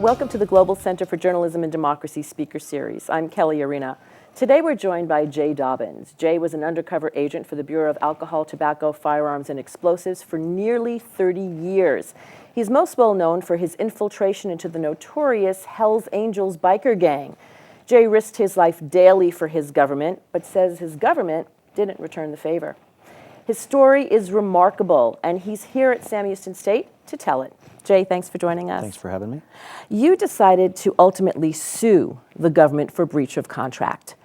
Welcome to the Global Center for Journalism and Democracy Speaker Series. I'm Kelli Arena. Today we're joined by Jay Dobyns. Jay was an undercover agent for the Bureau of Alcohol, Tobacco, Firearms, and Explosives for nearly 30 years. He's most well known for his infiltration into the notorious Hells Angels biker gang. Jay risked his life daily for his government, but says his government didn't return the favor. His story is remarkable, and he's here at Sam Houston State to tell it. Jay, thanks for joining us. Thanks for having me. You decided to ultimately sue the government for breach of contract.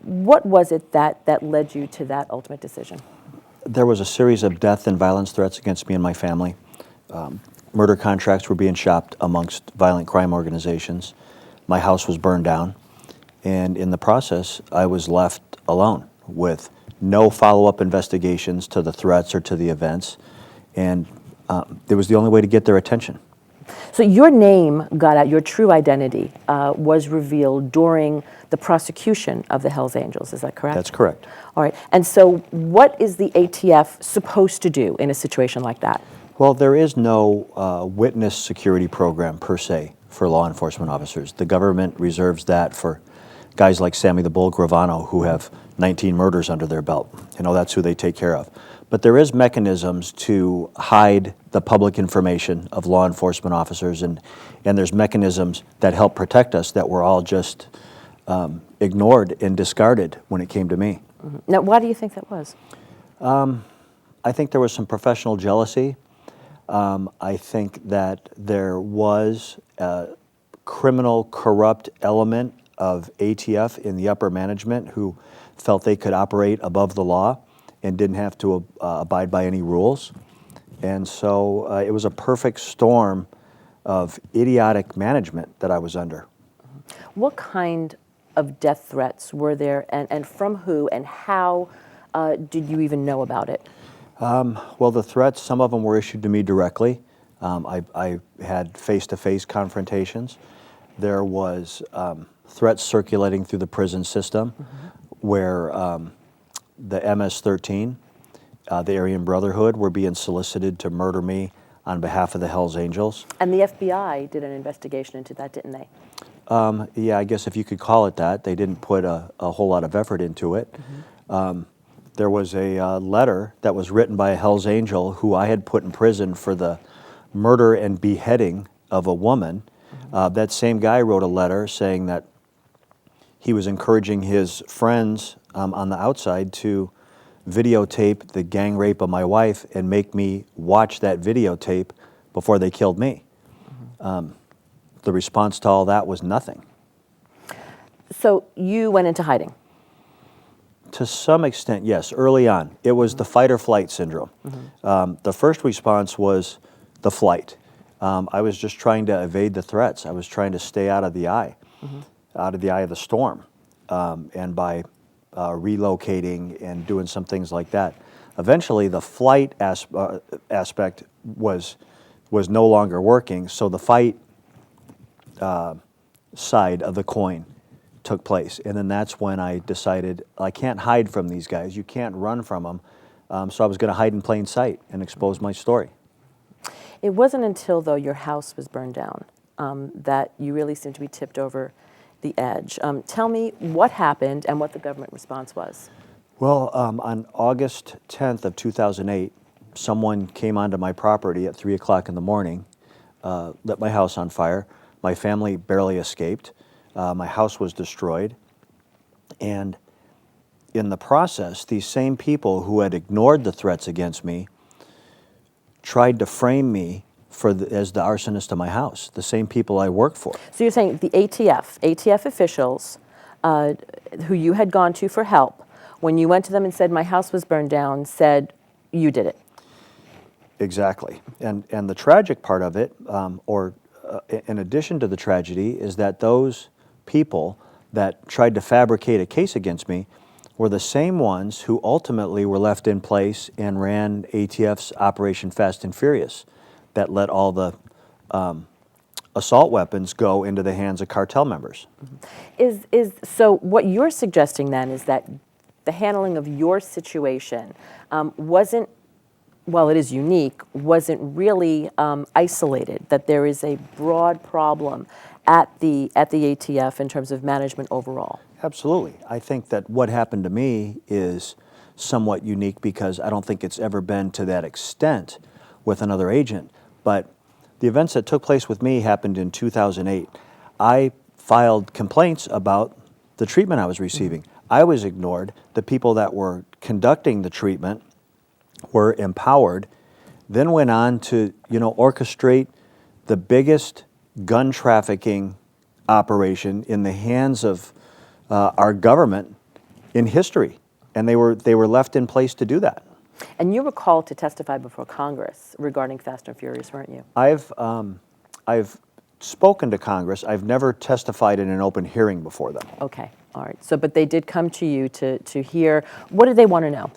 What was it that led you to that ultimate decision? There was a series of death and violence threats against me and my family. Murder contracts were being shopped amongst violent crime organizations. My house was burned down. And in the process, I was left alone with no follow-up investigations to the threats or to the events. And it was the only way to get their attention. So your name got out, your true identity was revealed during the prosecution of the Hells Angels, is that correct? That's correct. All right, and so what is the ATF supposed to do in a situation like that? Well, there is no witness security program per se for law enforcement officers. The government reserves that for guys like Sammy the Bull Gravano who have 19 murders under their belt. You know, that's who they take care of. But there is mechanisms to hide the public information of law enforcement officers, and there's mechanisms that help protect us that were all just ignored and discarded when it came to me. Mm-hmm. Now, why do you think that was? I think there was some professional jealousy. I think that there was a criminal, corrupt element of ATF in the upper management who felt they could operate above the law and didn't have to abide by any rules. And so it was a perfect storm of idiotic management that I was under. What kind of death threats were there, and from who, and how did you even know about it? Well, the threats, some of them were issued to me directly. I had face-to-face confrontations. There was threats circulating through the prison system where the MS-13, the Aryan Brotherhood, were being solicited to murder me on behalf of the Hells Angels. And the FBI did an investigation into that, didn't they? Yeah, I guess if you could call it that. They didn't put a whole lot of effort into it. There was a letter that was written by a Hells Angel who I had put in prison for the murder and beheading of a woman. That same guy wrote a letter saying that he was encouraging his friends on the outside to videotape the gang rape of my wife and make me watch that videotape before they killed me. The response to all that was nothing. So you went into hiding? To some extent, yes, early on. It was the fight or flight syndrome. The first response was the flight. I was just trying to evade the threats. I was trying to stay out of the eye, out of the eye of the storm. And by relocating and doing some things like that, eventually the flight aspect was no longer working, so the fight side of the coin took place. And then that's when I decided I can't hide from these guys. You can't run from them. So I was going to hide in plain sight and expose my story. It wasn't until, though, your house was burned down that you really seemed to be tipped over the edge. Tell me what happened and what the government response was. Well, on August 10th of 2008, someone came onto my property at 3 o'clock in the morning, lit my house on fire. My family barely escaped. My house was destroyed. And in the process, these same people who had ignored the threats against me tried to frame me as the arsonist of my house, the same people I worked for. So you're saying the ATF officials who you had gone to for help, when you went to them and said, my house was burned down, said, you did it. Exactly. And the tragic part of it, in addition to the tragedy, is that those people that tried to fabricate a case against me were the same ones who ultimately were left in place and ran ATF's Operation Fast and Furious that let all the assault weapons go into the hands of cartel members. So what you're suggesting then is that the handling of your situation wasn't while it is unique, wasn't really isolated, that there is a broad problem at the ATF in terms of management overall. Absolutely. I think that what happened to me is somewhat unique because I don't think it's ever been to that extent with another agent. But the events that took place with me happened in 2008. I filed complaints about the treatment I was receiving. I was ignored. The people that were conducting the treatment were empowered, then went on to, orchestrate the biggest gun trafficking operation in the hands of our government in history, and they were left in place to do that. And you were called to testify before Congress regarding Fast and Furious, weren't you? I've spoken to Congress. I've never testified in an open hearing before them. Okay, all right. So, but they did come to you to hear. What did they want to know?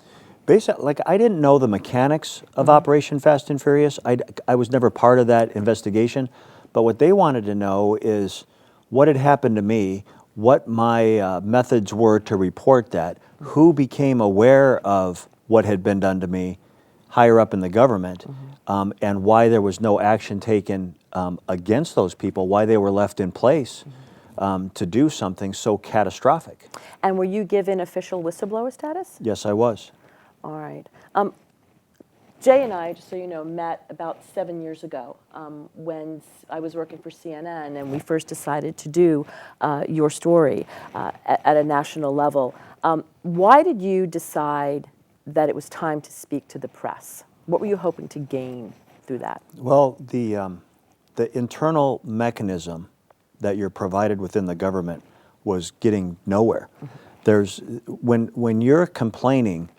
Basically, like, I didn't know the mechanics of Operation Fast and Furious. I was never part of that investigation. But what they wanted to know is what had happened to me, what my methods were to report that, who became aware of what had been done to me higher up in the government, and why there was no action taken against those people, why they were left in place to do something so catastrophic. And were you given official whistleblower status? Yes, I was. All right. Jay and I, just so you know, met about 7 years ago when I was working for CNN, and we first decided to do your story at a national level. Why did you decide that it was time to speak to the press? What were you hoping to gain through that? Well, the internal mechanism that you're provided within the government was getting nowhere. There's when you're complaining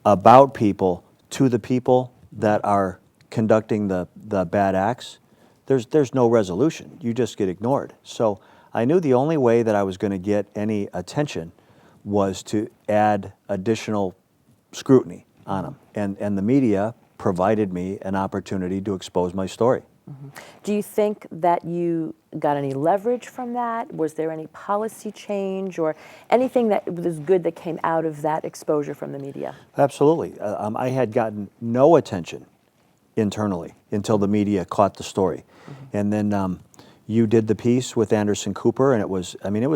about people to the people that are conducting the bad acts, there's no resolution. You just get ignored. So I knew the only way that I was going to get any attention was to add additional scrutiny on them. And the media provided me an opportunity to expose my story. Do you think that you got any leverage from that? Was there any policy change or anything that was good that came out of that exposure from the media? Absolutely. I had gotten no attention internally until the media caught the story. And then you did the piece with Anderson Cooper, and it was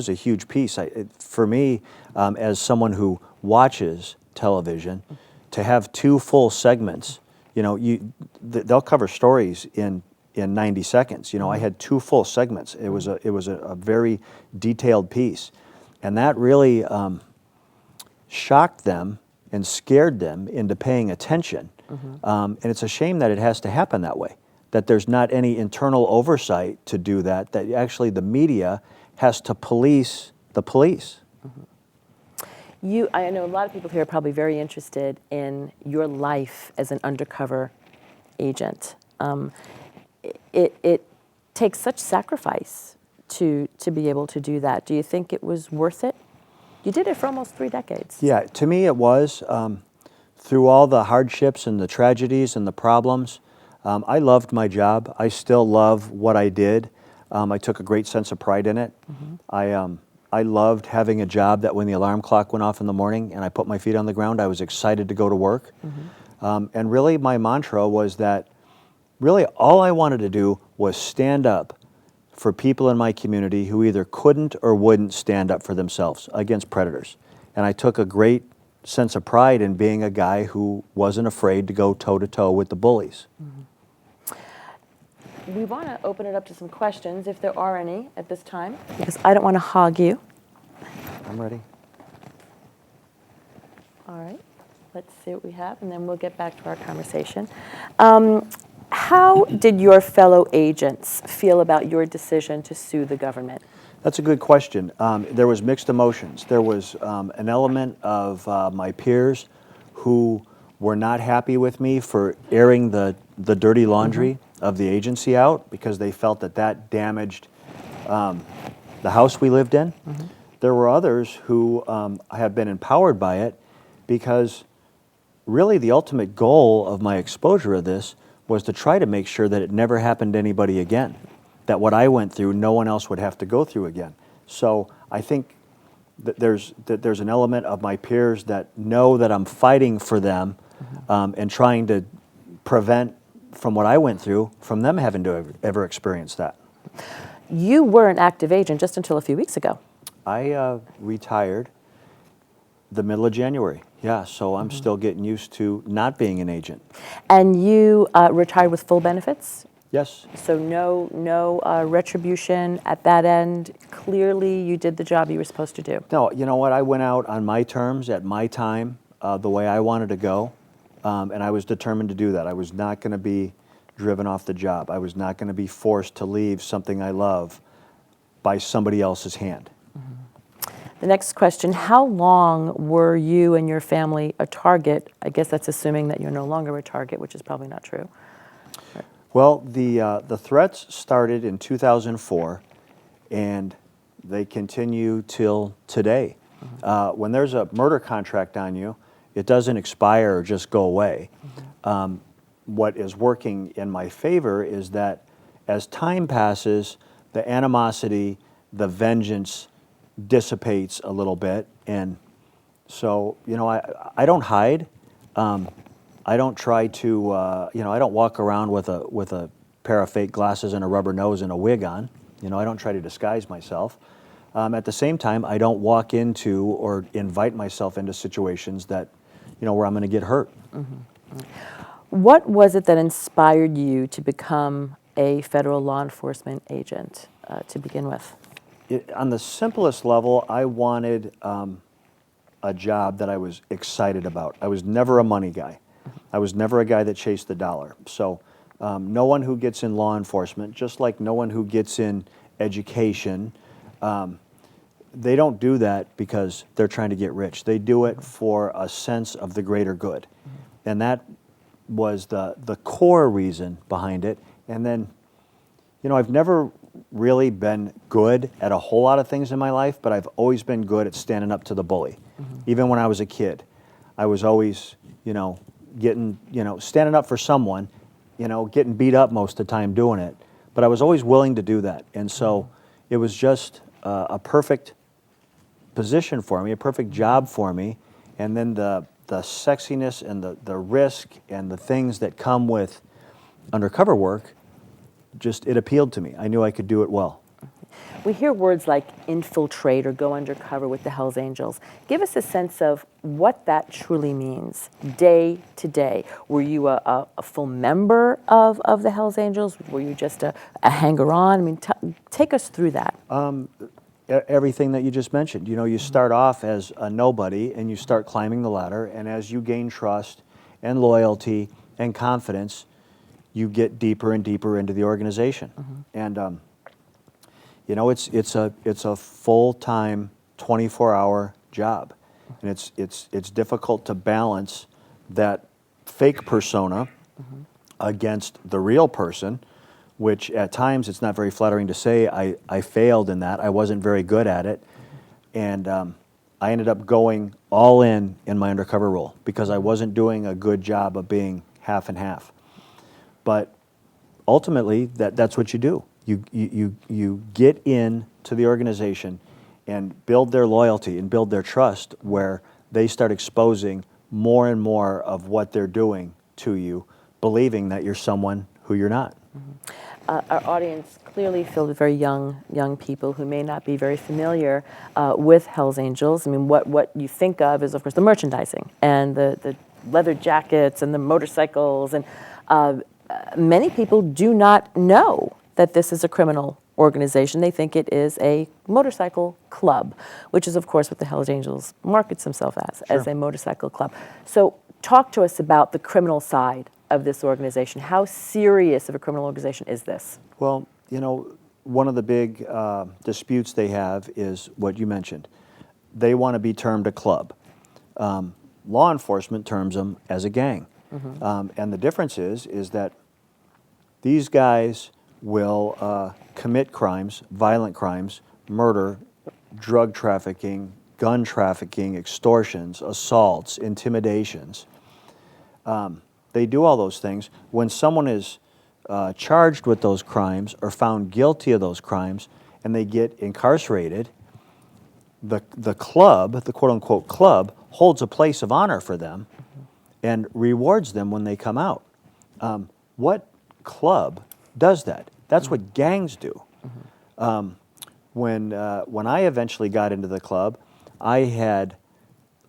a huge piece. For me, as someone who watches television, to have 2 full segments, they'll cover stories in 90 seconds. I had 2 full segments. It was a very detailed piece, and that really shocked them and scared them into paying attention. And it's a shame that it has to happen that way, that there's not any internal oversight to do that, that actually the media has to police the police. I know a lot of people here are probably very interested in your life as an undercover agent. It takes such sacrifice to be able to do that. Do you think it was worth it? You did it for almost 3 decades. Yeah, to me it was. Through all the hardships and the tragedies and the problems, I loved my job. I still love what I did. I took a great sense of pride in it. I loved having a job that when the alarm clock went off in the morning and I put my feet on the ground, I was excited to go to work. And really my mantra was that really all I wanted to do was stand up for people in my community who either couldn't or wouldn't stand up for themselves against predators. And I took a great sense of pride in being a guy who wasn't afraid to go toe-to-toe with the bullies. We want to open it up to some questions, if there are any at this time, because I don't want to hog you. I'm ready. All right, let's see what we have, and then we'll get back to our conversation. How did your fellow agents feel about your decision to sue the government? That's a good question. There was mixed emotions. There was an element of my peers who were not happy with me for airing the dirty laundry of the agency out because they felt that damaged the house we lived in. There were others who have been empowered by it because really the ultimate goal of my exposure of this was to try to make sure that it never happened to anybody again, that what I went through, no one else would have to go through again. So I think that there's an element of my peers that know that I'm fighting for them and trying to prevent, from what I went through, from them having to ever experience that. You were an active agent just until a few weeks ago. I retired the middle of January. Yeah, so I'm still getting used to not being an agent. And you retired with full benefits? Yes. So no retribution at that end. Clearly, you did the job you were supposed to do. No, you know what? I went out on my terms, at my time, the way I wanted to go, and I was determined to do that. I was not going to be driven off the job. I was not going to be forced to leave something I love by somebody else's hand. The next question, how long were you and your family a target? I guess that's assuming that you're no longer a target, which is probably not true. Well, the threats started in 2004, and they continue till today. When there's a murder contract on you, it doesn't expire or just go away. What is working in my favor is that as time passes, the animosity, the vengeance dissipates a little bit, and so I don't hide. I don't try to I don't walk around with a pair of fake glasses and a rubber nose and a wig on. I don't try to disguise myself. At the same time, I don't walk into or invite myself into situations that where I'm going to get hurt. What was it that inspired you to become a federal law enforcement agent to begin with? On the simplest level, I wanted a job that I was excited about. I was never a money guy. I was never a guy that chased the dollar. So no one who gets in law enforcement, just like no one who gets in education, they don't do that because they're trying to get rich. They do it for a sense of the greater good. And that was the core reason behind it. And then, I've never really been good at a whole lot of things in my life, but I've always been good at standing up to the bully. Even when I was a kid, I was always, getting, standing up for someone, getting beat up most of the time doing it. But I was always willing to do that. And so it was just a perfect position for me, a perfect job for me. And then the sexiness and the risk and the things that come with undercover work, it appealed to me. I knew I could do it well. We hear words like infiltrate or go undercover with the Hells Angels. Give us a sense of what that truly means day to day. Were you a full member of the Hells Angels? Were you just a hanger-on? I mean, take us through that. Everything that you just mentioned. You start off as a nobody and you start climbing the ladder, and as you gain trust and loyalty and confidence, you get deeper and deeper into the organization. And it's a full-time 24-hour job, and it's difficult to balance that fake persona against the real person, which at times it's not very flattering to say I failed in that. I wasn't very good at it, and I ended up going all in my undercover role because I wasn't doing a good job of being half and half. But ultimately, that's what you do. You get into the organization and build their loyalty and build their trust, where they start exposing more and more of what they're doing to you, believing that you're someone who you're not. Our audience clearly filled with very young people who may not be very familiar with Hells Angels. I mean, what you think of is, of course, the merchandising and the leather jackets and the motorcycles, and many people do not know that this is a criminal organization. They think it is a motorcycle club, which is, of course, what the Hells Angels markets themselves as a motorcycle club. So talk to us about the criminal side of this organization. How serious of a criminal organization is this? Well, one of the big disputes they have is what you mentioned. They want to be termed a club. Law enforcement terms them as a gang. And the difference is that these guys will commit crimes, violent crimes, murder, drug trafficking, gun trafficking, extortions, assaults, intimidations. They do all those things. When someone is charged with those crimes or found guilty of those crimes and they get incarcerated, the club, the quote-unquote club, holds a place of honor for them, and rewards them when they come out. What club does that? That's what gangs do. When I eventually got into the club, I had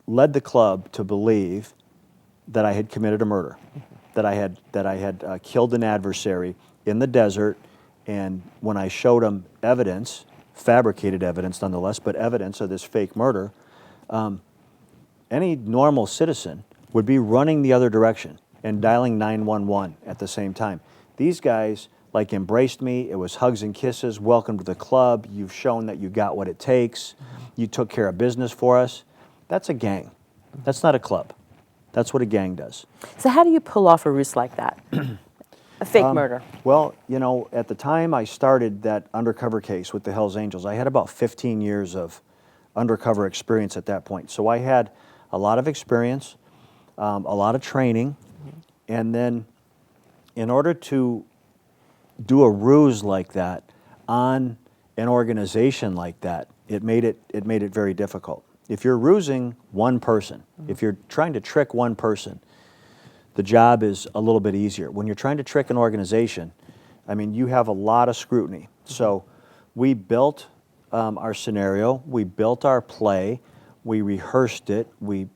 led the club to believe that I had committed a murder, that I had killed an adversary in the desert, and when I showed them evidence, fabricated evidence nonetheless, but evidence of this fake murder, any normal citizen would be running the other direction and dialing 911 at the same time. These guys embraced me. It was hugs and kisses. Welcome to the club. You've shown that you got what it takes. You took care of business for us. That's a gang. That's not a club. That's what a gang does. So how do you pull off a ruse like that? A fake murder? Well, at the time I started that undercover case with the Hells Angels, I had about 15 years of undercover experience at that point. So I had a lot of experience, a lot of training, and then in order to do a ruse like that on an organization like that, it made it very difficult. If you're rusing one person, if you're trying to trick one person, the job is a little bit easier. When you're trying to trick an organization, I mean, you have a lot of scrutiny. So we built our scenario, we built our play, we rehearsed it, we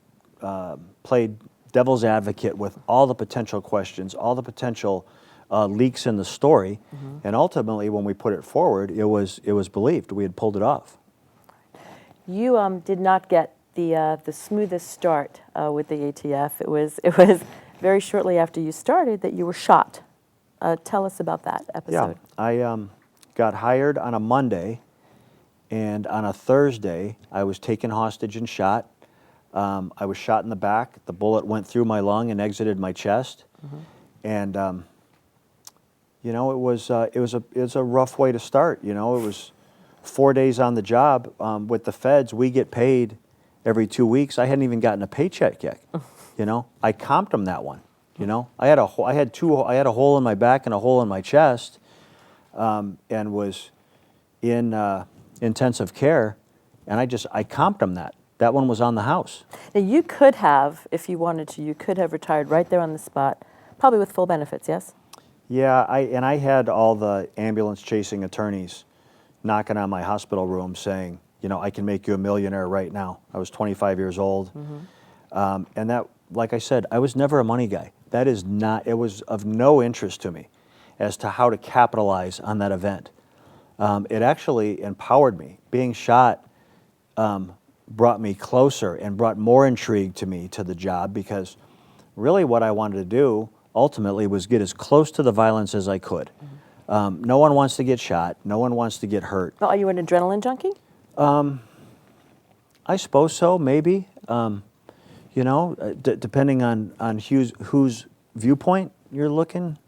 played devil's advocate with all the potential questions, all the potential leaks in the story, and ultimately when we put it forward, it was believed. We had pulled it off. You did not get the smoothest start with the ATF. It was very shortly after you started that you were shot. Tell us about that episode. Yeah, I got hired on a Monday, and on a Thursday, I was taken hostage and shot. I was shot in the back. The bullet went through my lung and exited my chest, and it was a rough way to start. It was 4 days on the job with the feds. We get paid every 2 weeks. I hadn't even gotten a paycheck yet. I comped them that one. I had a hole in my back and a hole in my chest, and was in intensive care, and I comped them that. That one was on the house. Now you could have, if you wanted to, you could have retired right there on the spot, probably with full benefits, yes? Yeah, I had all the ambulance chasing attorneys knocking on my hospital room saying, I can make you a millionaire right now. I was 25 years old. And that, like I said, I was never a money guy. It was of no interest to me as to how to capitalize on that event. It actually empowered me. Being shot brought me closer and brought more intrigue to me to the job, because really what I wanted to do ultimately was get as close to the violence as I could. No one wants to get shot. No one wants to get hurt. Well, are you an adrenaline junkie? I suppose so, maybe. Depending on whose viewpoint you're looking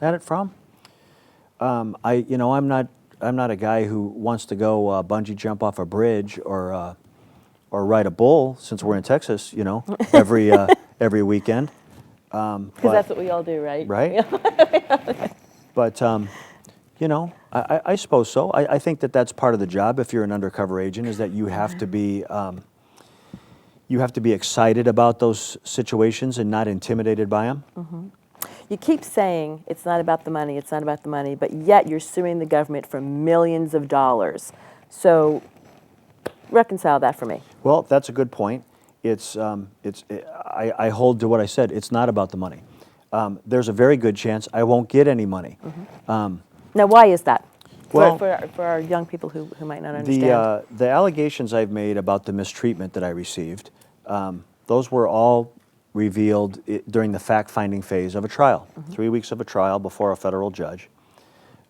at it from. I'm not a guy who wants to go bungee jump off a bridge or ride a bull, since we're in Texas, every weekend. Because that's what we all do, right? Right. But I suppose so. I think that's part of the job. If you're an undercover agent, is that you have to be excited about those situations and not intimidated by them. You keep saying it's not about the money, it's not about the money, but yet you're suing the government for millions of dollars. So reconcile that for me. Well, that's a good point. I hold to what I said. It's not about the money. There's a very good chance I won't get any money. Now, why is that? Well, for our young people who might not understand. The allegations I've made about the mistreatment that I received, those were all revealed during the fact-finding phase of a trial, 3 weeks of a trial before a federal judge.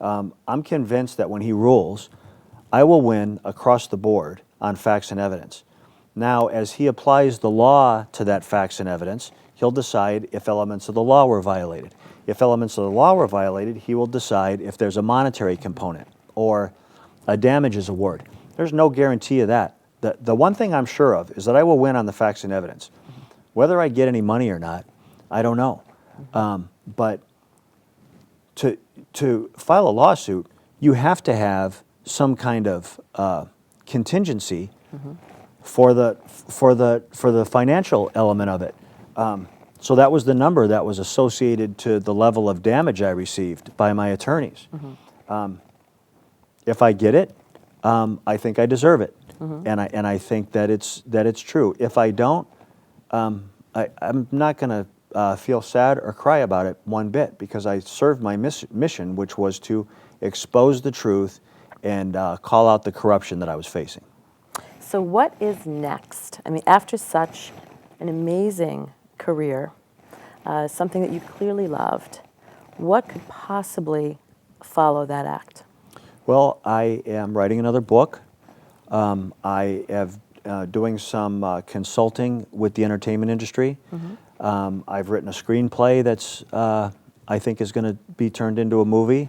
I'm convinced that when he rules, I will win across the board on facts and evidence. Now, as he applies the law to that facts and evidence, he'll decide if elements of the law were violated. If elements of the law were violated, he will decide if there's a monetary component or a damages award. There's no guarantee of that. The one thing I'm sure of is that I will win on the facts and evidence. Whether I get any money or not, I don't know. But to file a lawsuit, you have to have some kind of contingency for the financial element of it. So that was the number that was associated to the level of damage I received by my attorneys. If I get it, I think I deserve it, and I think that it's true. If I don't, I'm not going to feel sad or cry about it one bit, because I served my mission, which was to expose the truth and call out the corruption that I was facing. So what is next? I mean, after such an amazing career, something that you clearly loved, what could possibly follow that act? Well, I am writing another book. I have doing some consulting with the entertainment industry. I've written a screenplay that's I think is going to be turned into a movie,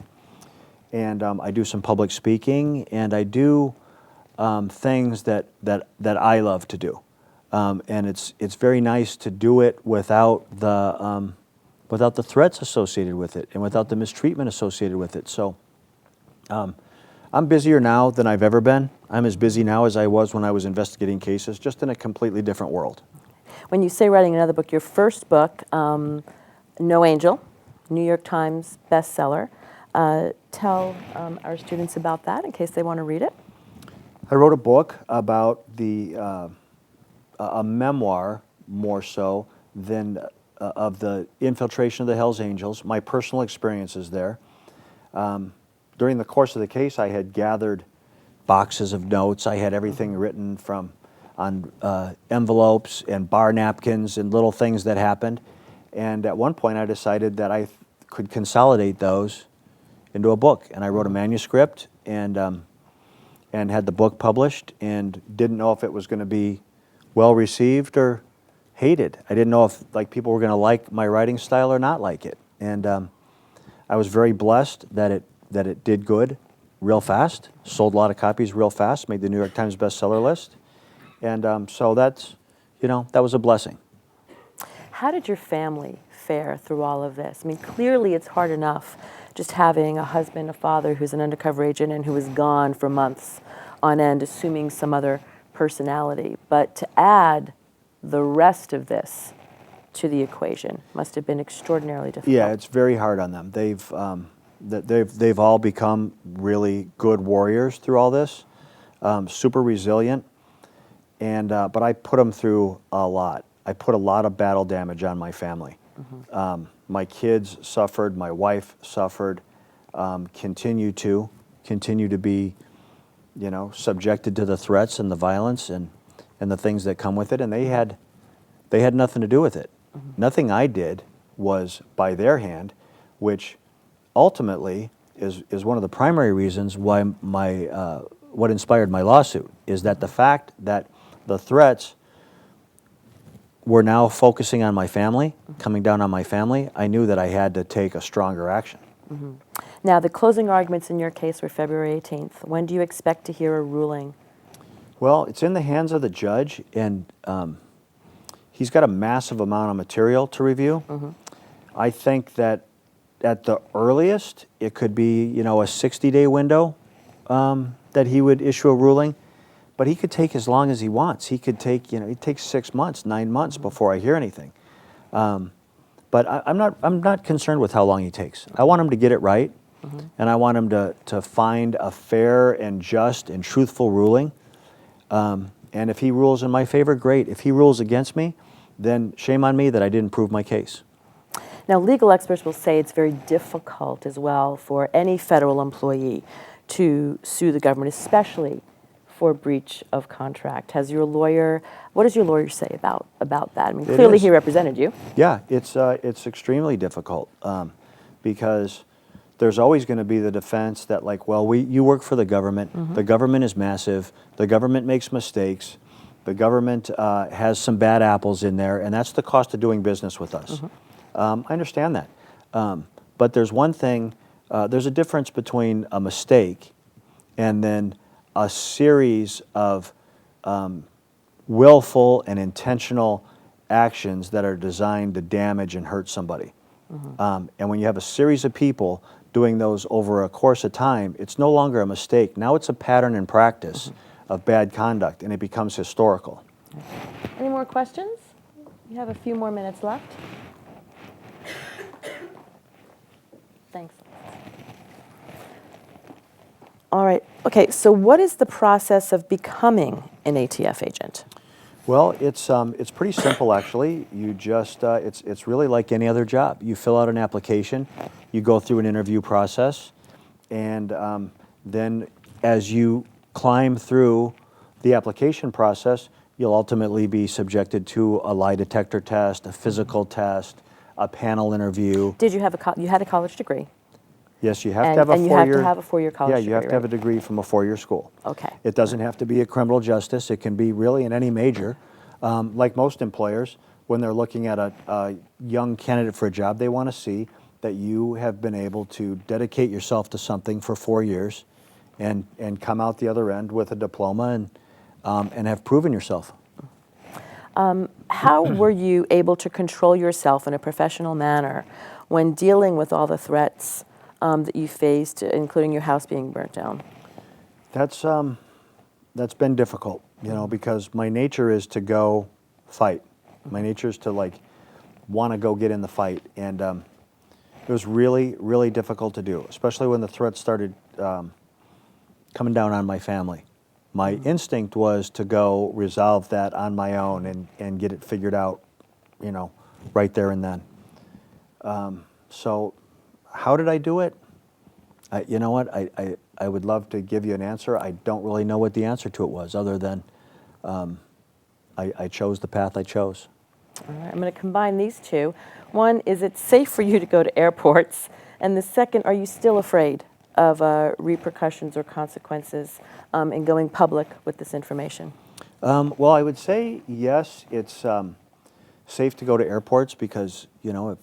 and I do some public speaking, and I do things that I love to do, and it's very nice to do it without the threats associated with it and without the mistreatment associated with it. So I'm busier now than I've ever been. I'm as busy now as I was when I was investigating cases, just in a completely different world. When you say writing another book, your first book, No Angel, New York Times bestseller, tell our students about that in case they want to read it. I wrote a book about a memoir, more so than of the infiltration of the Hells Angels, my personal experiences there. During the course of the case, I had gathered boxes of notes. I had everything written on envelopes and bar napkins and little things that happened. And at one point, I decided that I could consolidate those into a book. And I wrote a manuscript and had the book published, and didn't know if it was going to be well received or hated. I didn't know if people were going to like my writing style or not like it. And I was very blessed that it did good real fast, sold a lot of copies real fast, made the New York Times bestseller list. And so that was a blessing. How did your family fare through all of this? I mean, clearly it's hard enough just having a husband, a father who's an undercover agent and who was gone for months on end, assuming some other personality. But to add the rest of this to the equation must have been extraordinarily difficult. Yeah, it's very hard on them. They've all become really good warriors through all this, super resilient, and but I put them through a lot. I put a lot of battle damage on my family. My kids suffered, my wife suffered, continue to be, subjected to the threats and the violence and the things that come with it, and they had nothing to do with it. Nothing I did was by their hand, which ultimately is one of the primary reasons why what inspired my lawsuit, is that the fact that the threats were now focusing on my family, coming down on my family, I knew that I had to take a stronger action. Now, the closing arguments in your case were February 18th. When do you expect to hear a ruling? Well, it's in the hands of the judge, and he's got a massive amount of material to review. I think that at the earliest, it could be, a 60-day window that he would issue a ruling. But he could take as long as he wants. He could take, it takes 6 months, 9 months before I hear anything. But I'm not concerned with how long he takes. I want him to get it right, and I want him to find a fair and just and truthful ruling. And if he rules in my favor, great. If he rules against me, then shame on me that I didn't prove my case. Now, legal experts will say it's very difficult as well for any federal employee to sue the government, especially for breach of contract. What does your lawyer say about that? I mean, clearly he represented you. Yeah, it's extremely difficult because there's always going to be the defense that you work for the government. The government is massive. The government makes mistakes. The government has some bad apples in there, and that's the cost of doing business with us. I understand that. But there's one thing, there's a difference between a mistake and then a series of willful and intentional actions that are designed to damage and hurt somebody. And when you have a series of people doing those over a course of time, it's no longer a mistake. Now it's a pattern and practice of bad conduct, and it becomes historical. Any more questions? You have a few more minutes left. Thanks. All right. Okay, so what is the process of becoming an ATF agent? Well, it's pretty simple actually. You just it's really like any other job. You fill out an application, you go through an interview process, and then as you climb through the application process, you'll ultimately be subjected to a lie detector test, a physical test, a panel interview. Did you have you had a college degree? Yes, you have And, to have a and you four-year. have to have a four-year college degree, Yeah, you have to have a right? degree from a four-year school. Okay. It doesn't have to be a criminal justice. It can be really in any major. Like most employers, when they're looking at a young candidate for a job, they want to see that you have been able to dedicate yourself to something for 4 years and come out the other end with a diploma and have proven yourself. How were you able to control yourself in a professional manner when dealing with all the threats that you faced, including your house being burnt down? That's been difficult, you know, because my nature is to go fight. My nature is to like want to go get in the fight, and it was really, really difficult to do, especially when the threats started coming down on my family. My instinct was to go resolve that on my own and get it figured out, you know, right there and then. So how did I do it? You know what? I would love to give you an answer. I don't really know what the answer to it was, other than I chose the path I chose. All right, I'm going to combine these two. One, is it safe for you to go to airports? And the second, are you still afraid of repercussions or consequences in going public with this information? Well, I would say yes, it's safe to go to airports because, you know,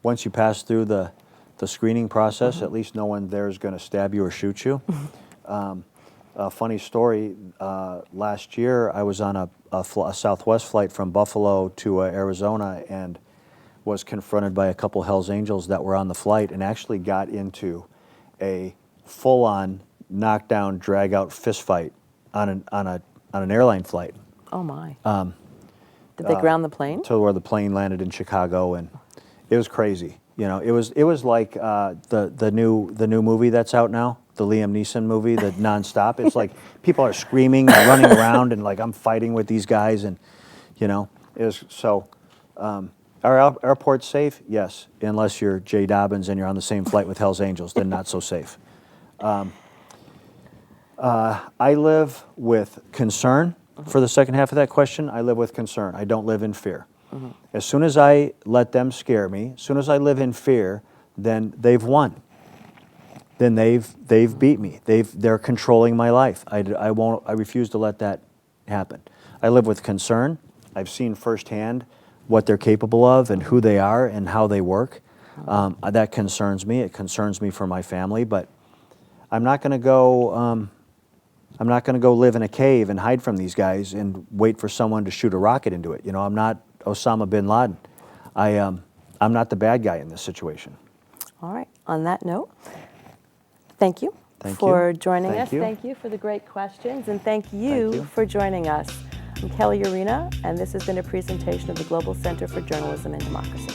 once you pass through the screening process, at least no one there is going to stab you or shoot you. A funny story, last year I was on a Southwest flight from Buffalo to Arizona and was confronted by a couple Hells Angels that were on the flight and actually got into a full-on knockdown, drag-out fist fight on an airline flight. Oh my. Did they ground the plane? To where the plane landed in Chicago, and it was crazy. You know, it was like the new movie that's out now, the Liam Neeson movie, the nonstop. It's like people are screaming and running around, and like I'm fighting with these guys, and you know, it was so. Are airports safe? Yes, unless you're Jay Dobyns and you're on the same flight with Hell's Angels, then not so safe. I live with concern. For the second half of that question, I live with concern. I don't live in fear. As soon as I let them scare me, as soon as I live in fear, then they've won. Then they've beat me. They're controlling my life. I refuse to let that happen. I live with concern. I've seen firsthand what they're capable of and who they are and how they work. That concerns me. It concerns me for my family. But I'm not going to go. I'm not going to go live in a cave and hide from these guys and wait for someone to shoot a rocket into it. You know, I'm not Osama bin Laden. I'm not the bad guy in this situation. All right. On that note, thank you Thank for you. joining Thank us. you. Thank you for the great questions, and thank you, Thank you. for joining us. I'm Kelli Arena, and this has been a presentation of the Global Center for Journalism and Democracy.